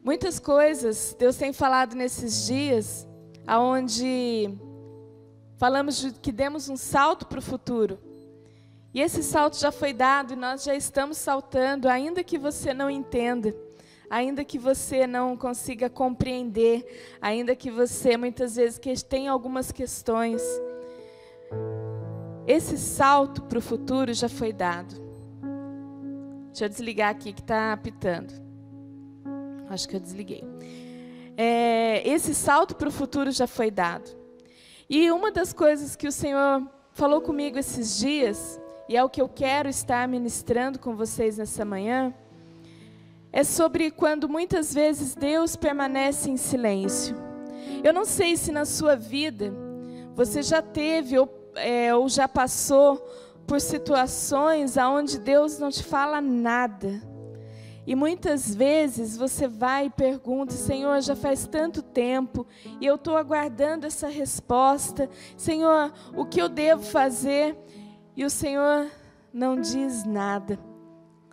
Muitas coisas Deus tem falado nesses dias, aonde falamos que demos um salto para o futuro. E esse salto já foi dado e nós já estamos saltando, ainda que você não entenda, ainda que você não consiga compreender, ainda que você muitas vezes tenha algumas questões. Esse salto para o futuro já foi dado. Deixa eu desligar aqui que está apitando. Acho que eu desliguei. Esse salto para o futuro já foi dado. E uma das coisas que o Senhor falou comigo esses dias, e é o que eu quero estar ministrando com vocês nessa manhã, é sobre quando muitas vezes Deus permanece em silêncio. Eu não sei se na sua vida você já teve ou já passou por situações onde Deus não te fala nada. E muitas vezes você vai e pergunta: Senhor, já faz tanto tempo e eu estou aguardando essa resposta. Senhor, o que eu devo fazer? E o Senhor não diz nada.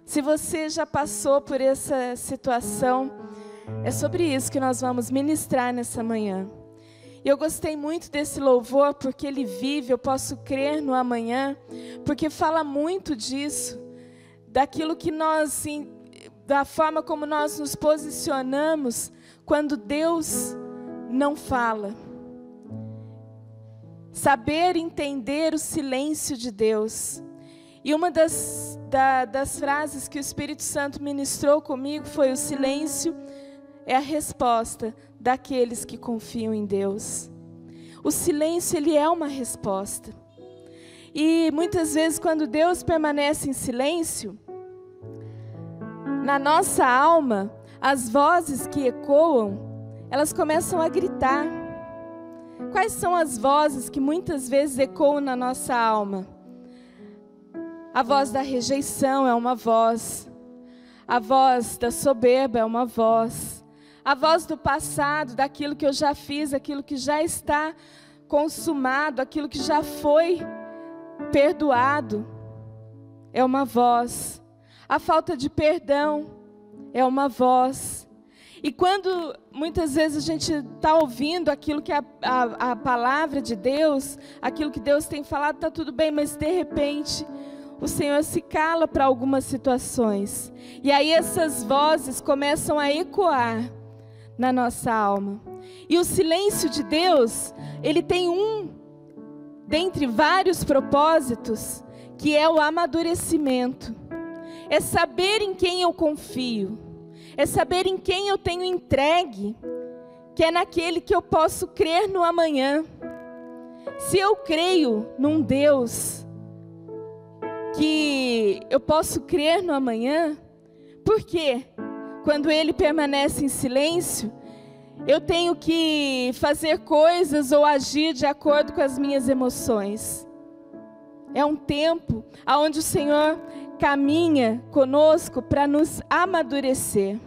Se você já passou por essa situação, é sobre isso que nós vamos ministrar nessa manhã. E eu gostei muito desse louvor, porque ele vive, eu posso crer no amanhã, porque fala muito disso, daquilo que nós, da forma como nós nos posicionamos quando Deus não fala. Saber entender o silêncio de Deus. E uma das frases que o Espírito Santo ministrou comigo foi: o silêncio é a resposta daqueles que confiam em Deus. O silêncio, ele é uma resposta. E muitas vezes quando Deus permanece em silêncio, na nossa alma, as vozes que ecoam, elas começam a gritar. Quais são as vozes que muitas vezes ecoam na nossa alma? A voz da rejeição é uma voz. A voz da soberba é uma voz. A voz do passado, daquilo que eu já fiz, aquilo que já está consumado, aquilo que já foi perdoado, é uma voz. A falta de perdão é uma voz. E quando muitas vezes a gente está ouvindo aquilo que a palavra de Deus, aquilo que Deus tem falado, está tudo bem, mas de repente o Senhor se cala para algumas situações. E aí essas vozes começam a ecoar na nossa alma. E o silêncio de Deus, ele tem dentre vários propósitos, que é o amadurecimento. É saber em quem eu confio. É saber em quem eu tenho entregue, que é naquele que eu posso crer no amanhã. Se eu creio num Deus que eu posso crer no amanhã, por quê? Quando Ele permanece em silêncio, eu tenho que fazer coisas ou agir de acordo com as minhas emoções. É um tempo onde o Senhor caminha conosco para nos amadurecer.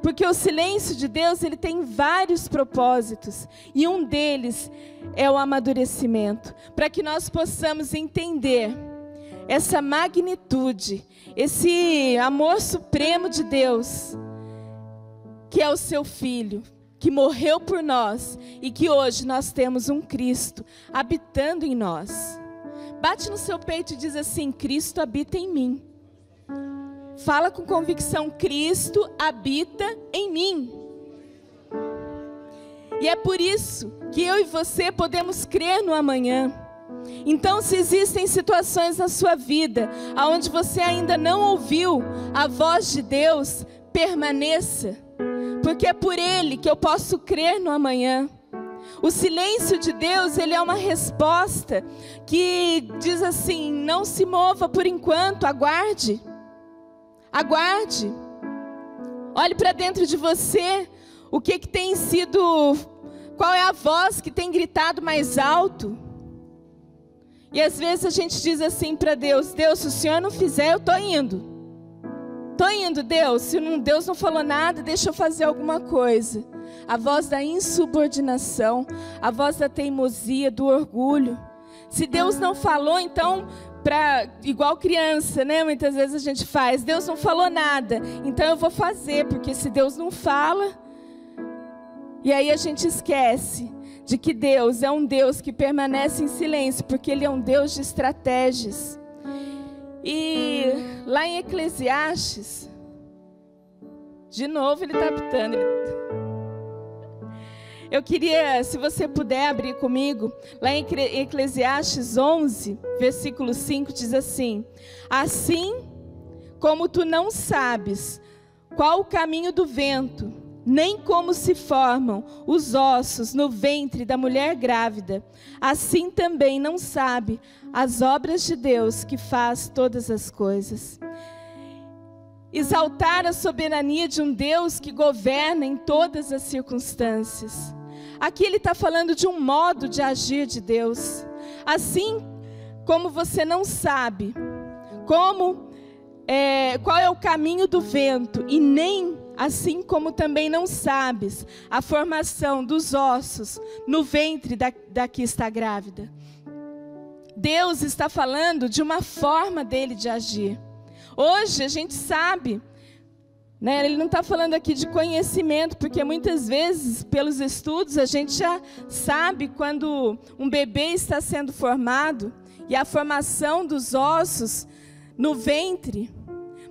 Porque o silêncio de Deus, ele tem vários propósitos. E um deles é o amadurecimento. Para que nós possamos entender essa magnitude, esse amor supremo de Deus, que é o seu Filho, que morreu por nós e que hoje nós temos um Cristo habitando em nós. Bate no seu peito e diz assim: Cristo habita em mim. Fala com convicção: Cristo habita em mim. E é por isso que eu e você podemos crer no amanhã. Então, se existem situações na sua vida onde você ainda não ouviu a voz de Deus, permaneça, porque é por Ele que eu posso crer no amanhã. O silêncio de Deus, ele é uma resposta que diz assim: não se mova por enquanto, aguarde. Aguarde. Olhe para dentro de você, o que tem sido, qual é a voz que tem gritado mais alto. E às vezes a gente diz assim para Deus: Deus, se o Senhor não fizer, eu estou indo. Estou indo, Deus. Se Deus não falou nada, deixa eu fazer alguma coisa. A voz da insubordinação, a voz da teimosia, do orgulho. Se Deus não falou, então igual criança, né? Muitas vezes a gente faz. Deus não falou nada, então eu vou fazer, porque se Deus não fala... E aí a gente esquece de que Deus é um Deus que permanece em silêncio, porque Ele é um Deus de estratégias. E lá em Eclesiastes, de novo ele está habitando. Eu queria, se você puder abrir comigo, lá em Eclesiastes 11, versículo 5, diz assim: assim como tu não sabes qual o caminho do vento, nem como se formam os ossos no ventre da mulher grávida, assim também não sabe as obras de Deus que faz todas as coisas. Exaltar a soberania de um Deus que governa em todas as circunstâncias. Aqui ele está falando de um modo de agir de Deus. Assim como você não sabe qual é o caminho do vento, e nem assim como também não sabes a formação dos ossos no ventre da que está grávida. Deus está falando de uma forma dele de agir. Hoje a gente sabe, né? Ele não está falando aqui de conhecimento, porque muitas vezes, pelos estudos, a gente já sabe quando um bebê está sendo formado e a formação dos ossos no ventre.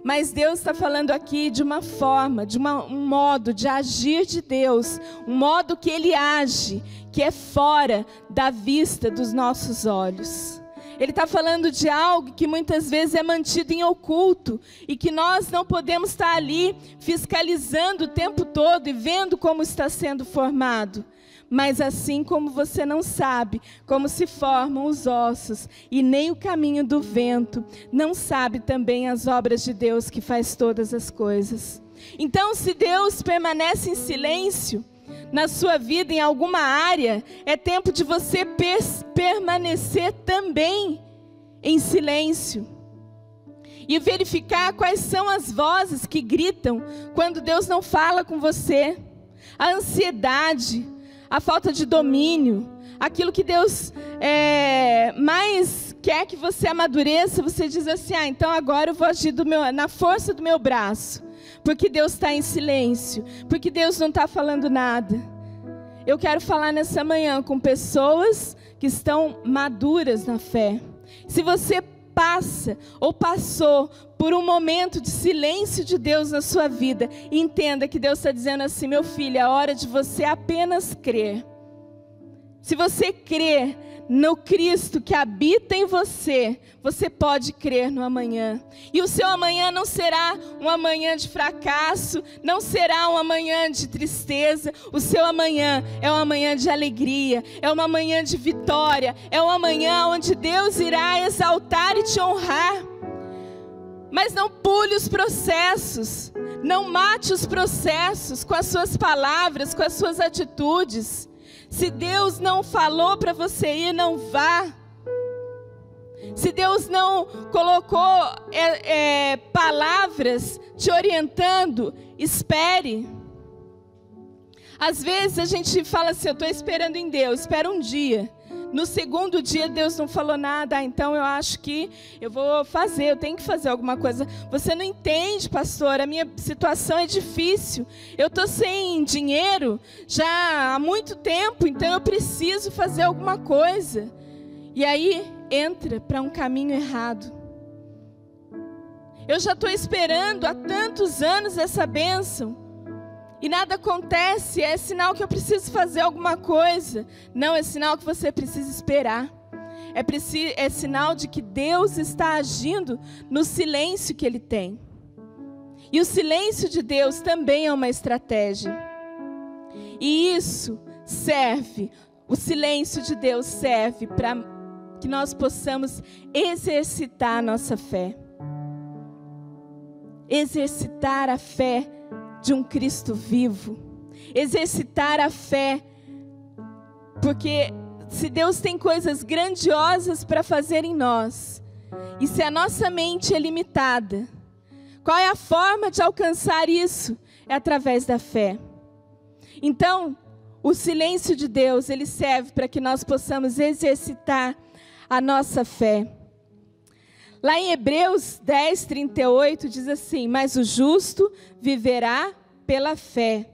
Mas Deus está falando aqui de uma forma, um modo de agir de Deus, um modo que Ele age, que é fora da vista dos nossos olhos. Ele está falando de algo que muitas vezes é mantido em oculto e que nós não podemos estar ali fiscalizando o tempo todo e vendo como está sendo formado. Mas assim como você não sabe como se formam os ossos e nem o caminho do vento, não sabe também as obras de Deus que faz todas as coisas. Então, se Deus permanece em silêncio na sua vida, em alguma área, é tempo de você permanecer também em silêncio. E verificar quais são as vozes que gritam quando Deus não fala com você. A ansiedade, a falta de domínio, aquilo que Deus mais quer que você amadureça, você diz assim: então agora eu vou agir na força do meu braço. Porque Deus está em silêncio, porque Deus não está falando nada. Eu quero falar nessa manhã com pessoas que estão maduras na fé. Se você passa ou passou por um momento de silêncio de Deus na sua vida, entenda que Deus está dizendo assim: meu filho, é hora de você apenas crer. Se você crer no Cristo que habita em você, você pode crer no amanhã. E o seu amanhã não será um amanhã de fracasso, não será um amanhã de tristeza. O seu amanhã é um amanhã de alegria, é uma manhã de vitória, é um amanhã onde Deus irá exaltar e te honrar. Mas não pule os processos, não mate os processos com as suas palavras, com as suas atitudes. Se Deus não falou para você ir, não vá. Se Deus não colocou palavras te orientando, espere. Às vezes a gente fala assim: eu estou esperando em Deus, espera um dia. No segundo dia Deus não falou nada, então eu acho que eu vou fazer, eu tenho que fazer alguma coisa. Você não entende, pastor, a minha situação é difícil. Eu estou sem dinheiro já há muito tempo, então eu preciso fazer alguma coisa. E aí entra para um caminho errado. Eu já estou esperando há tantos anos essa bênção. E nada acontece, é sinal que eu preciso fazer alguma coisa. Não, é sinal que você precisa esperar. É sinal de que Deus está agindo no silêncio que Ele tem. E o silêncio de Deus também é uma estratégia. E isso serve, o silêncio de Deus serve para que nós possamos exercitar a nossa fé. Exercitar a fé de um Cristo vivo, exercitar a fé, porque se Deus tem coisas grandiosas para fazer em nós, e se a nossa mente é limitada, qual é a forma de alcançar isso? É através da fé. Então, o silêncio de Deus, ele serve para que nós possamos exercitar a nossa fé. Lá em Hebreus 10, 38 diz assim: mas o justo viverá pela fé.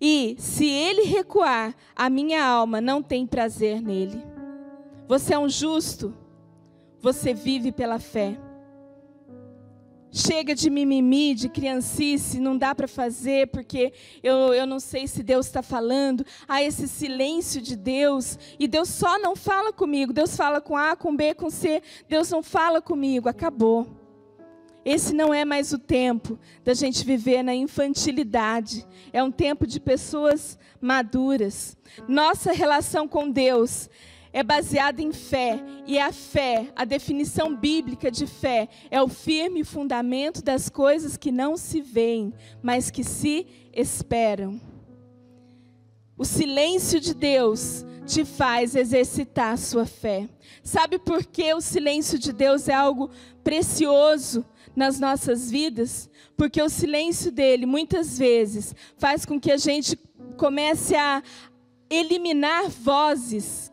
E se ele recuar, a minha alma não tem prazer nele. Você é um justo, você vive pela fé. Chega de mimimi, de criancice, não dá para fazer porque eu não sei se Deus está falando. Esse silêncio de Deus, e Deus só não fala comigo. Deus fala com A, com B, com C, Deus não fala comigo, acabou. Esse não é mais o tempo da gente viver na infantilidade. É um tempo de pessoas maduras. Nossa relação com Deus é baseada em fé. E a fé, a definição bíblica de fé, é o firme fundamento das coisas que não se veem, mas que se esperam. O silêncio de Deus te faz exercitar a sua fé. Sabe por que o silêncio de Deus é algo precioso nas nossas vidas? Porque o silêncio dele, muitas vezes, faz com que a gente comece a eliminar vozes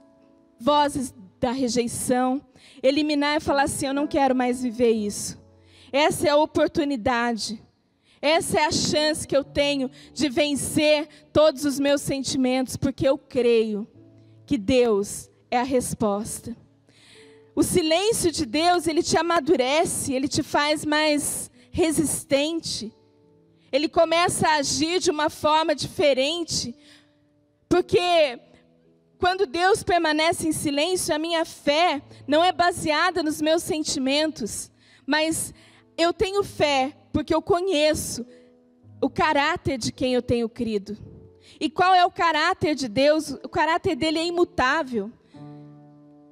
da rejeição, eliminar e falar assim: eu não quero mais viver isso. Essa é a oportunidade, essa é a chance que eu tenho de vencer todos os meus sentimentos, porque eu creio que Deus é a resposta. O silêncio de Deus, ele te amadurece, ele te faz mais resistente, ele começa a agir de uma forma diferente, porque quando Deus permanece em silêncio, a minha fé não é baseada nos meus sentimentos, mas eu tenho fé porque eu conheço o caráter de quem eu tenho crido. E qual é o caráter de Deus? O caráter dele é imutável.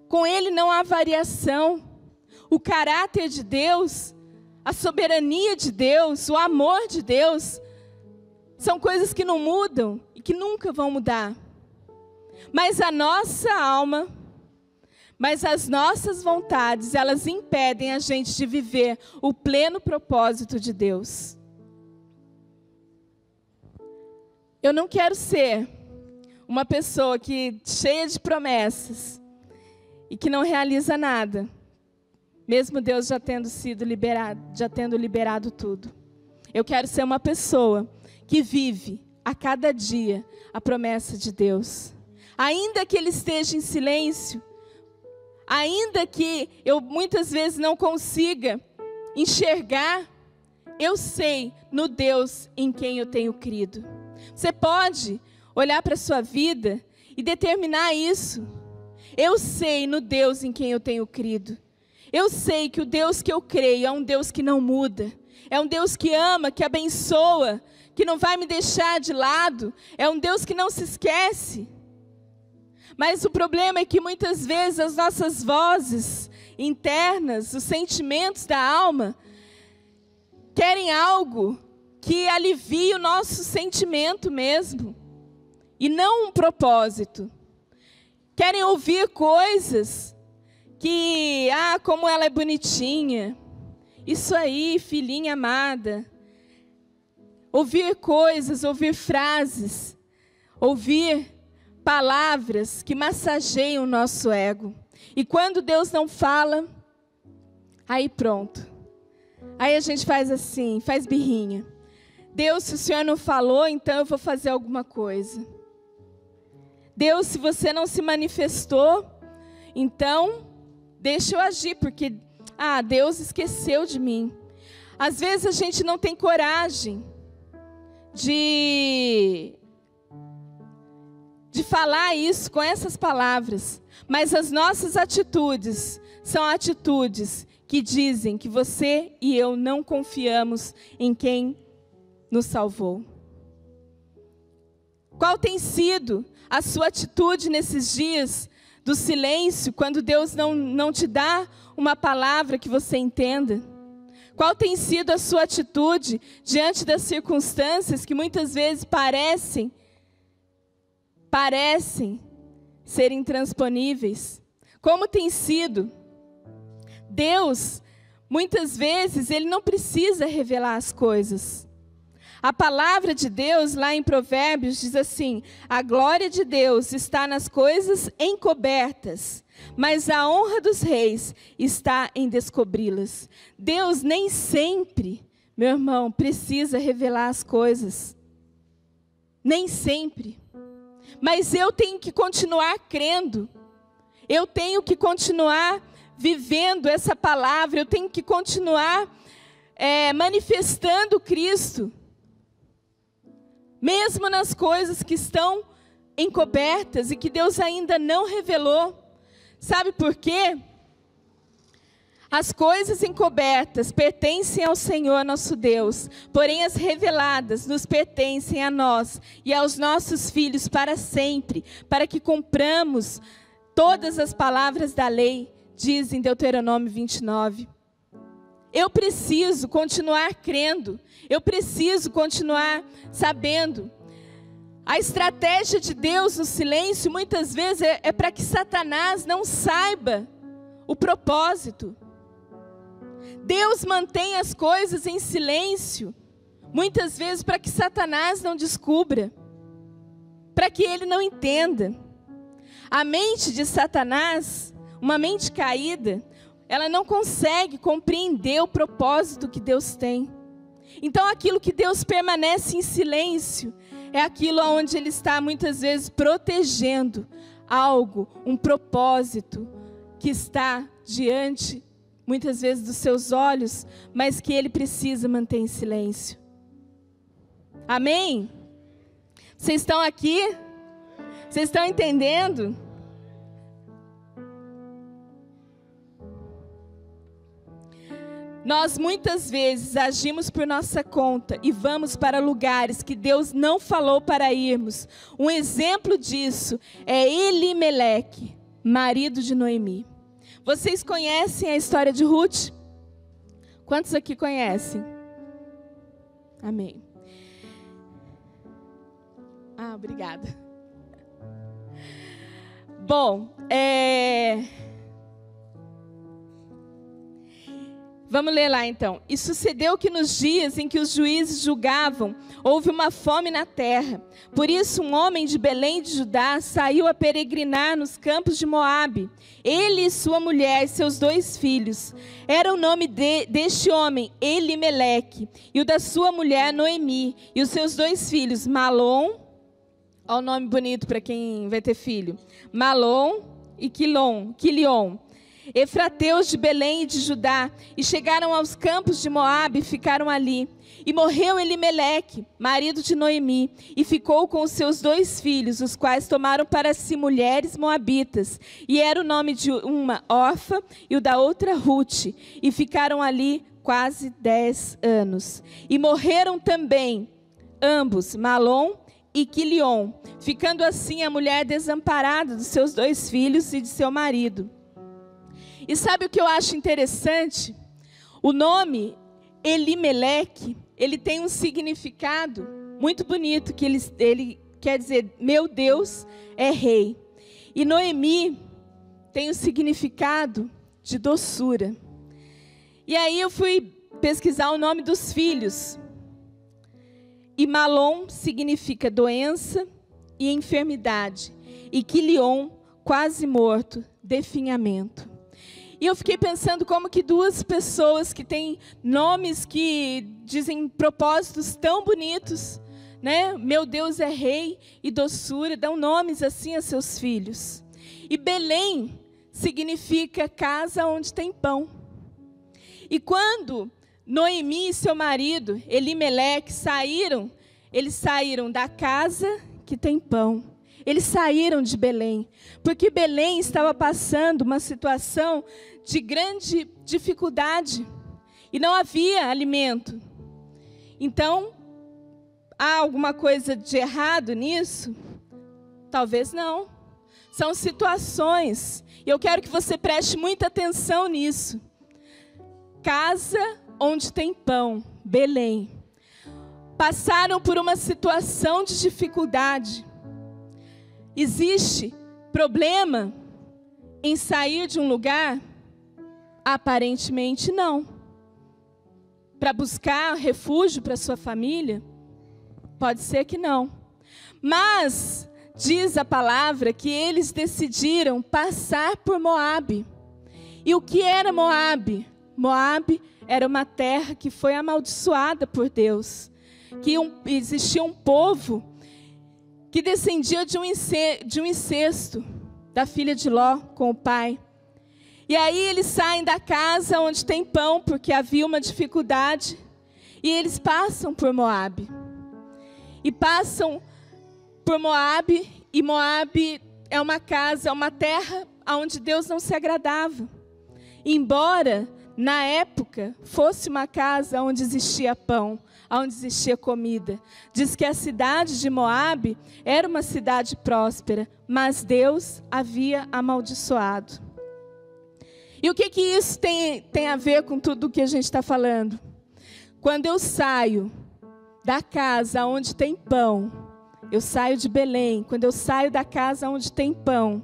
Com ele não há variação. O caráter de Deus, a soberania de Deus, o amor de Deus, são coisas que não mudam e que nunca vão mudar. Mas a nossa alma, mas as nossas vontades, elas impedem a gente de viver o pleno propósito de Deus. Eu não quero ser uma pessoa cheia de promessas e que não realiza nada, mesmo Deus já tendo liberado tudo. Eu quero ser uma pessoa que vive a cada dia a promessa de Deus. Ainda que ele esteja em silêncio, ainda que eu muitas vezes não consiga enxergar, eu sei no Deus em quem eu tenho crido. Você pode olhar para a sua vida e determinar isso. Eu sei no Deus em quem eu tenho crido. Eu sei que o Deus que eu creio é um Deus que não muda. É um Deus que ama, que abençoa, que não vai me deixar de lado. É um Deus que não se esquece. Mas o problema é que muitas vezes as nossas vozes internas, os sentimentos da alma, querem algo que alivie o nosso sentimento mesmo, e não um propósito. Querem ouvir coisas que, como ela é bonitinha, isso aí, filhinha amada. Ouvir coisas, ouvir frases, ouvir palavras que massageiam o nosso ego. E quando Deus não fala, aí pronto. Aí a gente faz assim, faz birrinha. Deus, se o Senhor não falou, então eu vou fazer alguma coisa. Deus, se você não se manifestou, então deixa eu agir, porque Deus esqueceu de mim. Às vezes a gente não tem coragem de falar isso com essas palavras, mas as nossas atitudes são atitudes que dizem que você e eu não confiamos em quem nos salvou. Qual tem sido a sua atitude nesses dias do silêncio, quando Deus não te dá uma palavra que você entenda? Qual tem sido a sua atitude diante das circunstâncias que muitas vezes parecem ser intransponíveis? Como tem sido? Deus, muitas vezes, Ele não precisa revelar as coisas. A palavra de Deus, lá em Provérbios, diz assim: a glória de Deus está nas coisas encobertas, mas a honra dos reis está em descobri-las. Deus nem sempre, meu irmão, precisa revelar as coisas. Nem sempre. Mas eu tenho que continuar crendo. Eu tenho que continuar vivendo essa palavra. Eu tenho que continuar manifestando Cristo. Mesmo nas coisas que estão encobertas e que Deus ainda não revelou. Sabe por quê? As coisas encobertas pertencem ao Senhor nosso Deus, porém as reveladas nos pertencem a nós e aos nossos filhos para sempre, para que cumpramos todas as palavras da lei, diz em Deuteronômio 29. Eu preciso continuar crendo, eu preciso continuar sabendo. A estratégia de Deus no silêncio muitas vezes é para que Satanás não saiba o propósito. Deus mantém as coisas em silêncio, muitas vezes para que Satanás não descubra, para que ele não entenda. A mente de Satanás, uma mente caída, ela não consegue compreender o propósito que Deus tem. Então aquilo que Deus permanece em silêncio, é aquilo onde Ele está muitas vezes protegendo algo, um propósito que está diante, muitas vezes dos seus olhos, mas que Ele precisa manter em silêncio. Amém? Vocês estão aqui? Vocês estão entendendo? Nós muitas vezes agimos por nossa conta e vamos para lugares que Deus não falou para irmos. Um exemplo disso é Elimeleque, marido de Noemi. Vocês conhecem a história de Ruth? Quantos aqui conhecem? Amém. Obrigada. Bom, vamos ler lá então. E sucedeu que nos dias em que os juízes julgavam, houve uma fome na terra. Por isso um homem de Belém de Judá saiu a peregrinar nos campos de Moabe. Ele e sua mulher e seus 2 filhos. Era o nome deste homem Elimeleque, e o da sua mulher Noemi, e os seus 2 filhos Malom, olha o nome bonito para quem vai ter filho, Malom e Quilion. Efrateus de Belém e de Judá, e chegaram aos campos de Moabe e ficaram ali. E morreu Elimeleque, marido de Noemi, e ficou com os seus 2 filhos, os quais tomaram para si mulheres moabitas. E era o nome de uma Orfa e o da outra Ruth, e ficaram ali quase 10 anos. E morreram também ambos, Malom e Quilion, ficando assim a mulher desamparada dos seus 2 filhos e de seu marido. E sabe o que eu acho interessante? O nome Elimeleque, ele tem um significado muito bonito, que ele quer dizer, meu Deus é rei. E Noemi tem o significado de doçura. E aí eu fui pesquisar o nome dos filhos. E Malom significa doença e enfermidade. E Quilion, quase morto, definhamento. E eu fiquei pensando como que 2 pessoas que têm nomes que dizem propósitos tão bonitos, né? Meu Deus é rei e doçura, dão nomes assim a seus filhos. E Belém significa casa onde tem pão. E quando Noemi e seu marido, Elimeleque, eles saíram da casa que tem pão. Eles saíram de Belém, porque Belém estava passando uma situação de grande dificuldade e não havia alimento. Então, há alguma coisa de errado nisso? Talvez não. São situações, e eu quero que você preste muita atenção nisso. Casa onde tem pão, Belém. Passaram por uma situação de dificuldade. Existe problema em sair de um lugar? Aparentemente não. Para buscar refúgio para sua família? Pode ser que não. Mas diz a palavra que eles decidiram passar por Moabe. E o que era Moabe? Moabe era uma terra que foi amaldiçoada por Deus. Que existia um povo que descendia de um incesto da filha de Ló com o pai. E aí eles saem da casa onde tem pão, porque havia uma dificuldade. E eles passam por Moabe. E passam por Moabe, e Moabe é uma casa, uma terra onde Deus não se agradava. Embora, na época, fosse uma casa onde existia pão, onde existia comida. Diz que a cidade de Moabe era uma cidade próspera, mas Deus havia amaldiçoado. E o que isso tem a ver com tudo o que a gente está falando? Quando eu saio da casa onde tem pão, eu saio de Belém, quando eu saio da casa onde tem pão,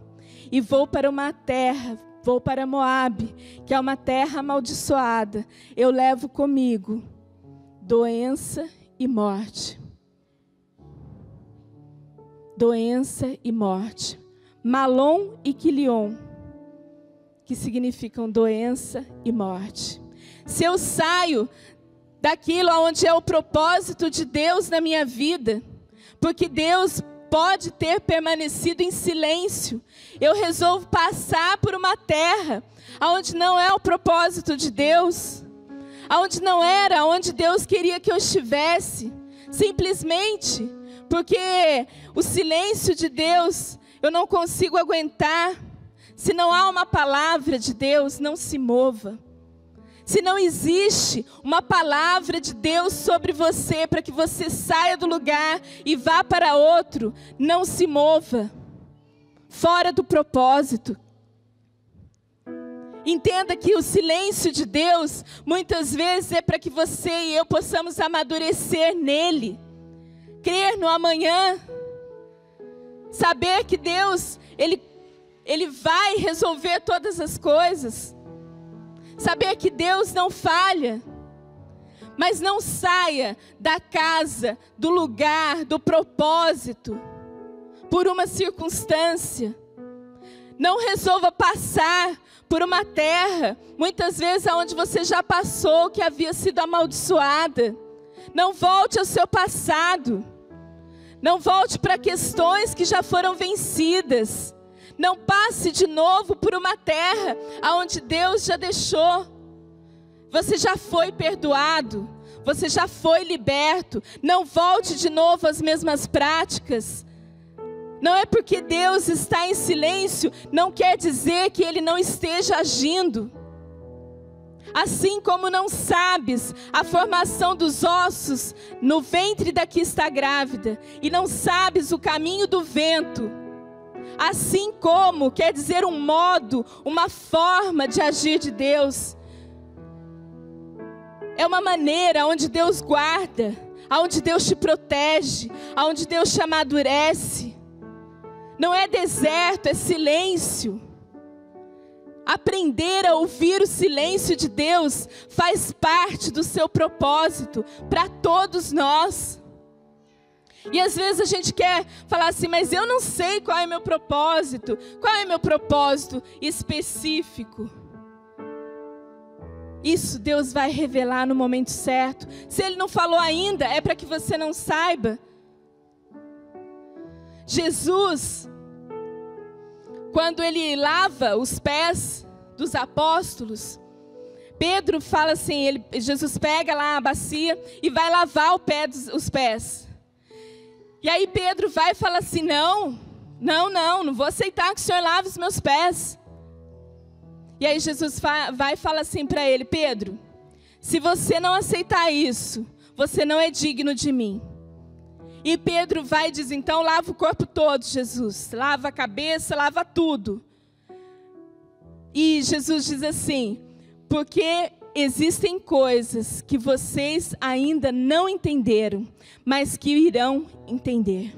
e vou para uma terra, vou para Moabe, que é uma terra amaldiçoada, eu levo comigo doença e morte. Doença e morte. Malom e Quilion, que significam doença e morte. Se eu saio daquilo onde é o propósito de Deus na minha vida, porque Deus pode ter permanecido em silêncio, eu resolvo passar por uma terra onde não é o propósito de Deus, onde não era onde Deus queria que eu estivesse, simplesmente porque o silêncio de Deus eu não consigo aguentar. Se não há uma palavra de Deus, não se mova. Se não existe uma palavra de Deus sobre você para que você saia do lugar e vá para outro, não se mova. Fora do propósito. Entenda que o silêncio de Deus, muitas vezes é para que você e eu possamos amadurecer nele. Crer no amanhã. Saber que Deus, Ele vai resolver todas as coisas. Saber que Deus não falha. Mas não saia da casa, do lugar, do propósito, por uma circunstância. Não resolva passar por uma terra, muitas vezes aonde você já passou, que havia sido amaldiçoada. Não volte ao seu passado. Não volte para questões que já foram vencidas. Não passe de novo por uma terra aonde Deus já deixou. Você já foi perdoado. Você já foi liberto. Não volte de novo às mesmas práticas. Não é porque Deus está em silêncio, não quer dizer que Ele não esteja agindo. Assim como não sabes a formação dos ossos no ventre da que está grávida, e não sabes o caminho do vento, assim como quer dizer um modo, uma forma de agir de Deus. É uma maneira onde Deus guarda, onde Deus te protege, onde Deus te amadurece. Não é deserto, é silêncio. Aprender a ouvir o silêncio de Deus faz parte do seu propósito para todos nós. E às vezes a gente quer falar assim, mas eu não sei qual é meu propósito. Qual é meu propósito específico? Isso Deus vai revelar no momento certo. Se Ele não falou ainda, é para que você não saiba. Jesus, quando Ele lava os pés dos apóstolos, Pedro fala assim, Jesus pega lá a bacia e vai lavar os pés. E aí Pedro vai e fala assim, não vou aceitar que o Senhor lave os meus pés. E aí Jesus vai e fala assim para ele, Pedro, se você não aceitar isso, você não é digno de mim. E Pedro vai e diz, então lava o corpo todo, Jesus. Lava a cabeça, lava tudo. E Jesus diz assim, porque existem coisas que vocês ainda não entenderam, mas que irão entender.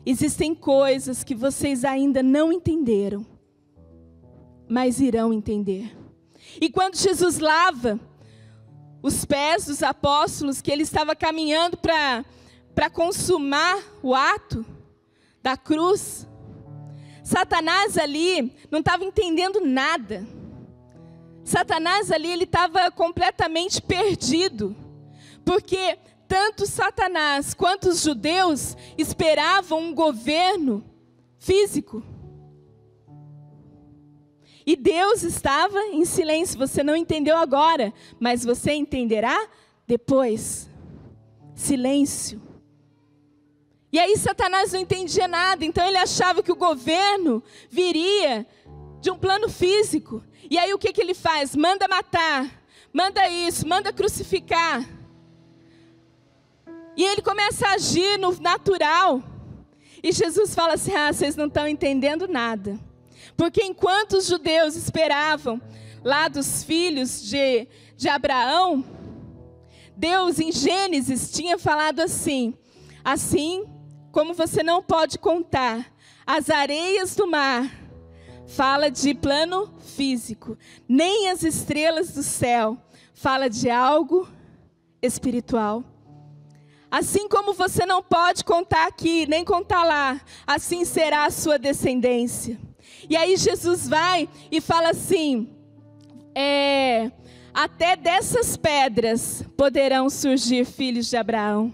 Existem coisas que vocês ainda não entenderam, mas irão entender. E quando Jesus lava os pés dos apóstolos, que ele estava caminhando para consumar o ato da cruz, Satanás ali não estava entendendo nada. Satanás ali, ele estava completamente perdido, porque tanto Satanás quanto os judeus esperavam um governo físico. E Deus estava em silêncio. Você não entendeu agora, mas você entenderá depois. Silêncio. E aí Satanás não entendia nada, então ele achava que o governo viria de um plano físico. E aí o que ele faz? Manda matar, manda isso, manda crucificar. E ele começa a agir no natural. E Jesus fala assim: vocês não estão entendendo nada. Porque enquanto os judeus esperavam lá dos filhos de Abraão, Deus em Gênesis tinha falado assim: assim como você não pode contar as areias do mar, fala de plano físico, nem as estrelas do céu, fala de algo espiritual. Assim como você não pode contar aqui, nem contar lá, assim será a sua descendência. E aí Jesus vai e fala assim: até dessas pedras poderão surgir filhos de Abraão.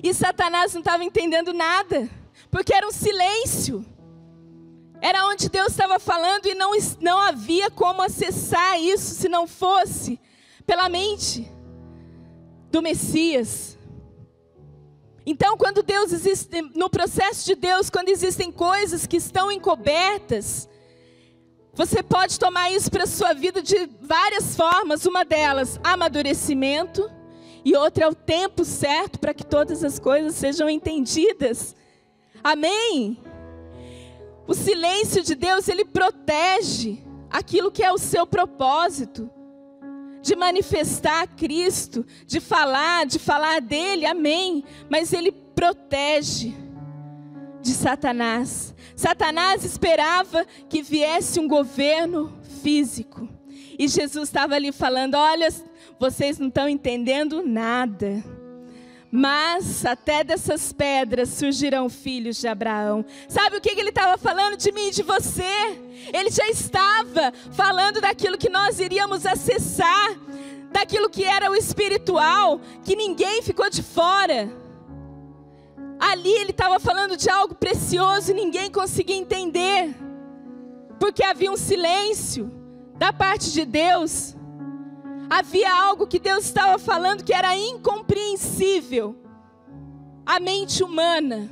E Satanás não estava entendendo nada, porque era um silêncio. Era onde Deus estava falando e não havia como acessar isso se não fosse pela mente do Messias. Então, quando Deus existe, no processo de Deus, quando existem coisas que estão encobertas, você pode tomar isso para a sua vida de várias formas. Uma delas, amadurecimento, e outra é o tempo certo para que todas as coisas sejam entendidas. Amém? O silêncio de Deus, ele protege aquilo que é o seu propósito, de manifestar Cristo, de falar dele, amém. Mas ele protege de Satanás. Satanás esperava que viesse um governo físico. E Jesus estava ali falando: olha, vocês não estão entendendo nada. Mas até dessas pedras surgirão filhos de Abraão. Sabe o que ele estava falando de mim e de você? Ele já estava falando daquilo que nós iríamos acessar, daquilo que era o espiritual, que ninguém ficou de fora. Ali ele estava falando de algo precioso e ninguém conseguia entender, porque havia um silêncio da parte de Deus. Havia algo que Deus estava falando que era incompreensível à mente humana.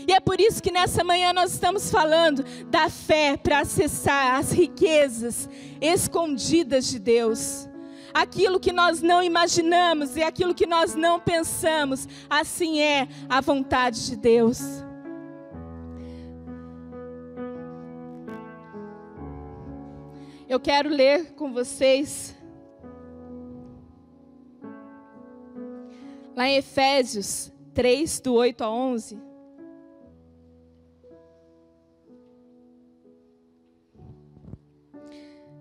E é por isso que nessa manhã nós estamos falando da fé para acessar as riquezas escondidas de Deus. Aquilo que nós não imaginamos e aquilo que nós não pensamos, assim é a vontade de Deus. Eu quero ler com vocês lá em Efésios 3, do 8 a 11.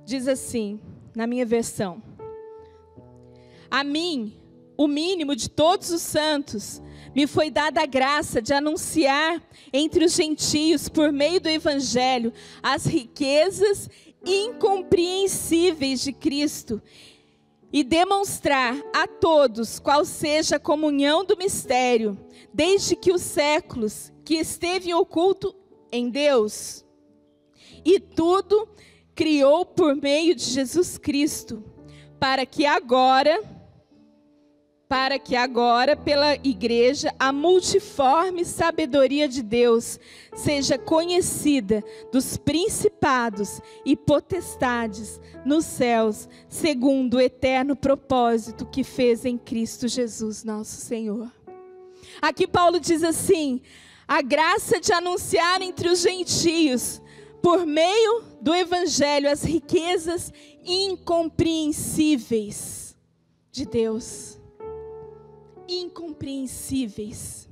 Diz assim, na minha versão: a mim, o mínimo de todos os santos, me foi dada a graça de anunciar entre os gentios, por meio do Evangelho, as riquezas incompreensíveis de Cristo, e demonstrar a todos qual seja a comunhão do mistério, desde que os séculos que esteve oculto em Deus, e tudo criou por meio de Jesus Cristo, para que agora, pela igreja, a multiforme sabedoria de Deus seja conhecida dos principados e potestades nos céus, segundo o eterno propósito que fez em Cristo Jesus, nosso Senhor. Aqui Paulo diz assim: a graça de anunciar entre os gentios, por meio do Evangelho, as riquezas incompreensíveis de Deus. Incompreensíveis.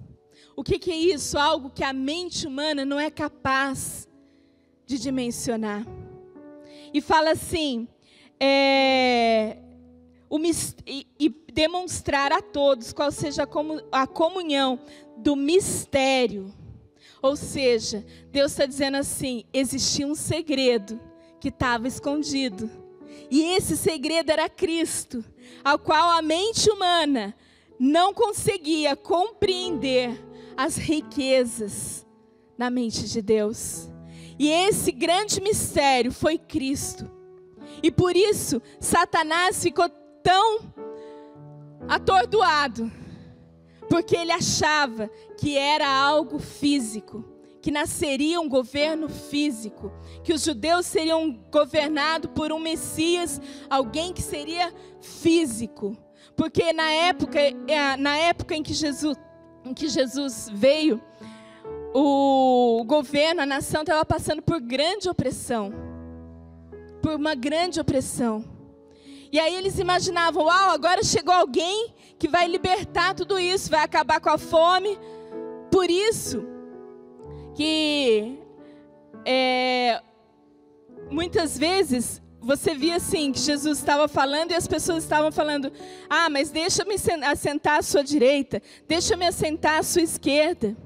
O que é isso? Algo que a mente humana não é capaz de dimensionar. E fala assim, e demonstrar a todos qual seja a comunhão do mistério. Ou seja, Deus está dizendo assim, existia um segredo que estava escondido. E esse segredo era Cristo, ao qual a mente humana não conseguia compreender as riquezas na mente de Deus. E esse grande mistério foi Cristo. E por isso, Satanás ficou tão atordoado, porque ele achava que era algo físico, que nasceria um governo físico, que os judeus seriam governados por um Messias, alguém que seria físico. Porque na época em que Jesus veio, o governo, a nação estava passando por grande opressão, por uma grande opressão. E aí eles imaginavam, uau, agora chegou alguém que vai libertar tudo isso, vai acabar com a fome. Por isso que muitas vezes você via assim, que Jesus estava falando e as pessoas estavam falando, mas deixa-me assentar à sua direita, deixa-me assentar à sua esquerda.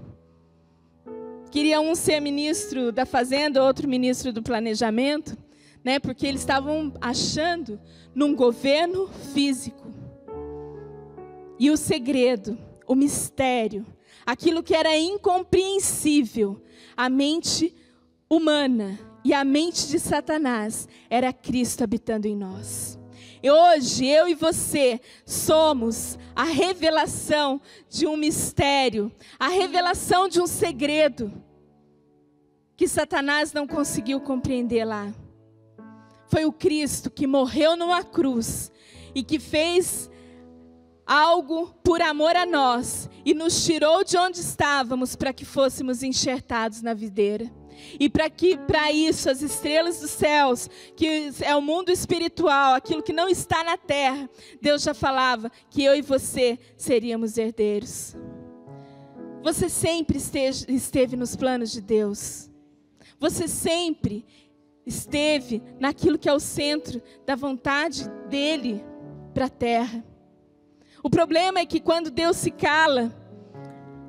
Queria um ser ministro da fazenda, outro ministro do planejamento, né? Porque eles estavam achando num governo físico. E o segredo, o mistério, aquilo que era incompreensível, a mente humana e a mente de Satanás, era Cristo habitando em nós. E hoje, eu e você somos a revelação de um mistério, a revelação de um segredo que Satanás não conseguiu compreender lá. Foi o Cristo que morreu numa cruz e que fez algo por amor a nós e nos tirou de onde estávamos para que fôssemos enxertados na videira. E para isso as estrelas dos céus, que é o mundo espiritual, aquilo que não está na terra, Deus já falava que eu e você seríamos herdeiros. Você sempre esteve nos planos de Deus. Você sempre esteve naquilo que é o centro da vontade dele para a terra. O problema é que quando Deus se cala,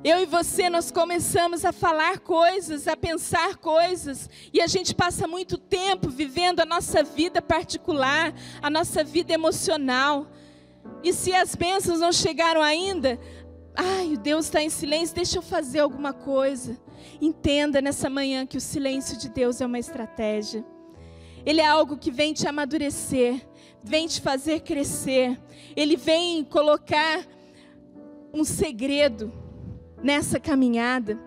eu e você, nós começamos a falar coisas, a pensar coisas, e a gente passa muito tempo vivendo a nossa vida particular, a nossa vida emocional. E se as bênçãos não chegaram ainda, Deus está em silêncio, deixa eu fazer alguma coisa. Entenda nessa manhã que o silêncio de Deus é uma estratégia. Ele é algo que vem te amadurecer, vem te fazer crescer. Ele vem colocar um segredo nessa caminhada.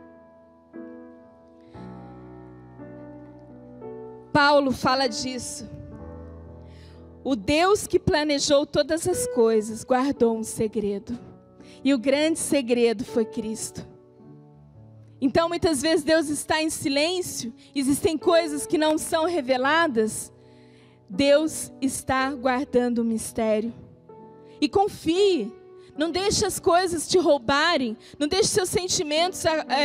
Paulo fala disso. O Deus que planejou todas as coisas guardou um segredo. E o grande segredo foi Cristo. Então muitas vezes Deus está em silêncio, existem coisas que não são reveladas. Deus está guardando o mistério. E confie, não deixe as coisas te roubarem, não deixe seus sentimentos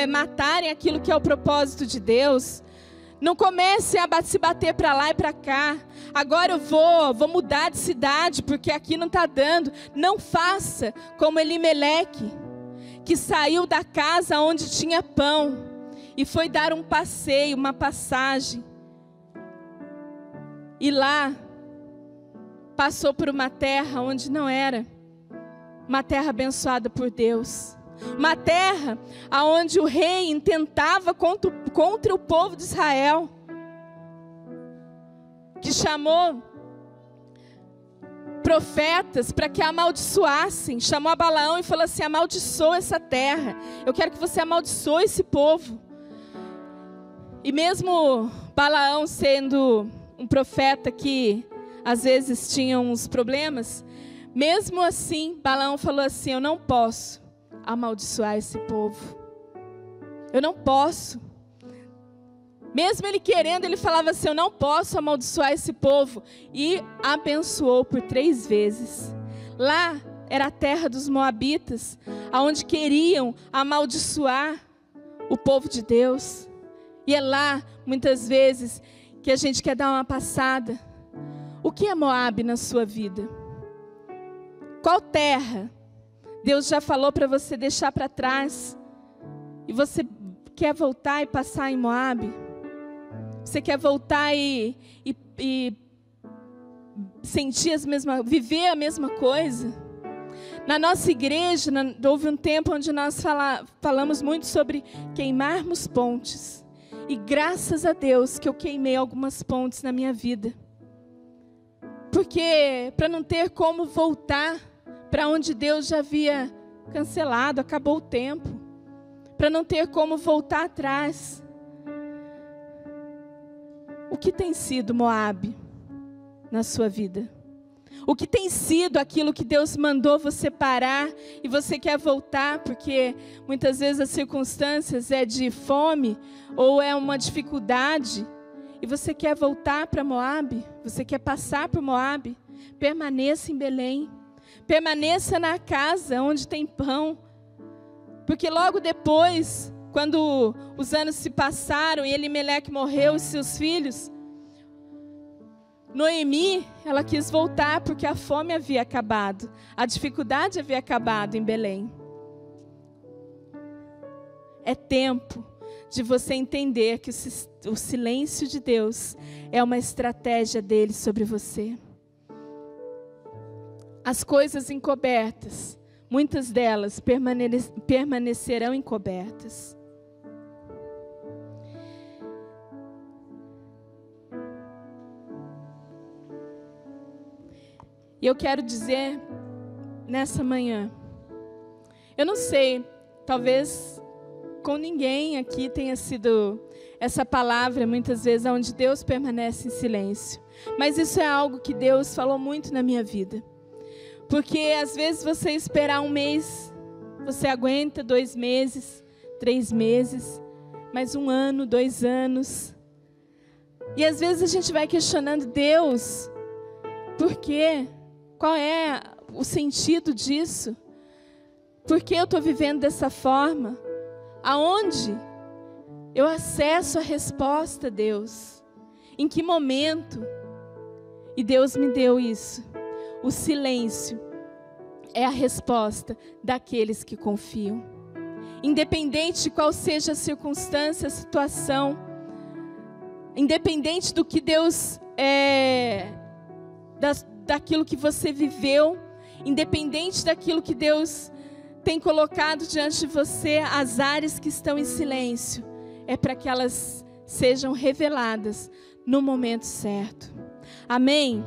matarem aquilo que é o propósito de Deus. Não comece a se bater para lá e para cá. Agora eu vou mudar de cidade porque aqui não está dando. Não faça como Elimeleque, que saiu da casa onde tinha pão e foi dar um passeio, uma passagem. E lá passou por uma terra onde não era uma terra abençoada por Deus. Uma terra onde o rei intentava contra o povo de Israel, que chamou profetas para que a amaldiçoassem. Chamou a Balaão e falou assim: amaldiçoa essa terra, eu quero que você amaldiçoe esse povo. E mesmo Balaão sendo um profeta que às vezes tinha uns problemas, mesmo assim Balaão falou assim: eu não posso amaldiçoar esse povo, eu não posso. Mesmo ele querendo, ele falava assim: eu não posso amaldiçoar esse povo. E abençoou por 3 vezes. Lá era a terra dos moabitas, aonde queriam amaldiçoar o povo de Deus. E é lá, muitas vezes, que a gente quer dar uma passada. O que é Moabe na sua vida? Qual terra Deus já falou para você deixar para trás? E você quer voltar e passar em Moabe? Você quer voltar e sentir viver a mesma coisa? Na nossa igreja, houve um tempo onde nós falamos muito sobre queimarmos pontes. E graças a Deus que eu queimei algumas pontes na minha vida. Porque para não ter como voltar para onde Deus já havia cancelado, acabou o tempo. Para não ter como voltar atrás. O que tem sido Moabe na sua vida? O que tem sido aquilo que Deus mandou você parar e você quer voltar, porque muitas vezes as circunstâncias é de fome ou é uma dificuldade e você quer voltar para Moabe, você quer passar por Moabe? Permaneça em Belém, permaneça na casa onde tem pão, porque logo depois, quando os anos se passaram e Elimeleque morreu e seus filhos, Noemi, ela quis voltar porque a fome havia acabado, a dificuldade havia acabado em Belém. É tempo de você entender que o silêncio de Deus é uma estratégia dele sobre você. As coisas encobertas, muitas delas permanecerão encobertas. E eu quero dizer nessa manhã, eu não sei, talvez com ninguém aqui tenha sido essa palavra, muitas vezes, onde Deus permanece em silêncio. Mas isso é algo que Deus falou muito na minha vida. Porque às vezes você esperar um mês, você aguenta 2 meses, 3 meses, mais 1 ano, 2 anos. E às vezes a gente vai questionando Deus, por quê? Qual é o sentido disso? Por que eu estou vivendo dessa forma? Aonde eu acesso a resposta, Deus? Em que momento? E Deus me deu isso. O silêncio é a resposta daqueles que confiam. Independente de qual seja a circunstância, a situação, independente do que Deus daquilo que você viveu, independente daquilo que Deus tem colocado diante de você, as áreas que estão em silêncio, é para que elas sejam reveladas no momento certo. Amém?